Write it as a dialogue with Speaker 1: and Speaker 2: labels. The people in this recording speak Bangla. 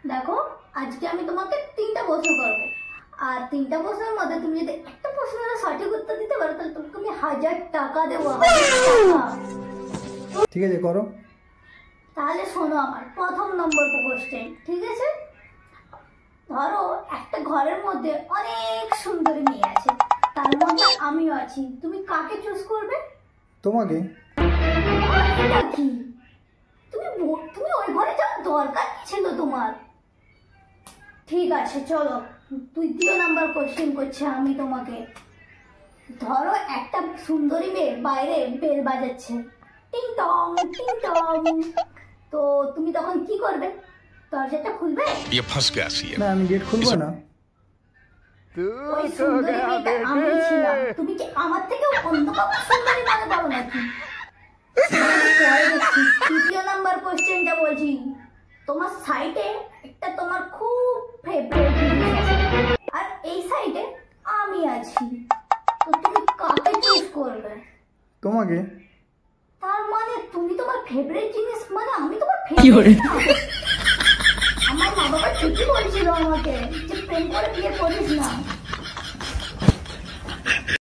Speaker 1: দেখো, আজকে আমি তোমাকে 3টা প্রশ্ন করবো, আর 3টা প্রশ্নের মধ্যে তুমি যদি একটা প্রশ্নের সঠিক উত্তর দিতে পারো তাহলে তোমাকে আমি 1000 টাকা দেবো। 1000 টাকা।
Speaker 2: ঠিক আছে, করো।
Speaker 1: তাহলে শোনো আমার প্রথম নম্বর কোশ্চেন, ঠিক আছে? ধরো একটা ঘরের মধ্যে অনেক সুন্দরী মেয়ে আছে, তার মধ্যে আমিও আছি, তুমি কাকে চুজ করবে?
Speaker 2: তোমাকে।
Speaker 1: এটা কি? তুমি তুমি ওই ঘরে যাওয়ার দরকার কি ছিল তোমার? ঠিক আছে, চলো 2য় নাম্বার কোশ্চেন করছি আমি তোমাকে। ধরো একটা সুন্দরী মেয়ে বাইরে বেল বাজাচ্ছে, টিং টং টিং টং, তো তুমি তখন কি করবে? দরজাটা খুলবে?
Speaker 2: না, আমি গেট খুলবো না।
Speaker 1: ওই সুন্দরী মেয়েটা আমি ছিলাম, তুমি কি আমার থেকে অন্য কাউকে সুন্দরী মনে করো নাকি? পরে দেখছি 3য় নাম্বার কোশ্চেনটা বলছি। তোমার সাইডে একটা তোমার খুব ফেভারিট জিনিস আছে, আর এই সাইডে আমি আছি, তো তুমি কাকে চুজ করবে?
Speaker 2: তোমাকে।
Speaker 1: তার মানে তুমি তোমার ফেভারিট জিনিস, মানে আমি তোমার ফেভারিট? আমার মা বাবা ঠিকই বলছিল আমাকে যে প্রেম করে বিয়ে করিস না।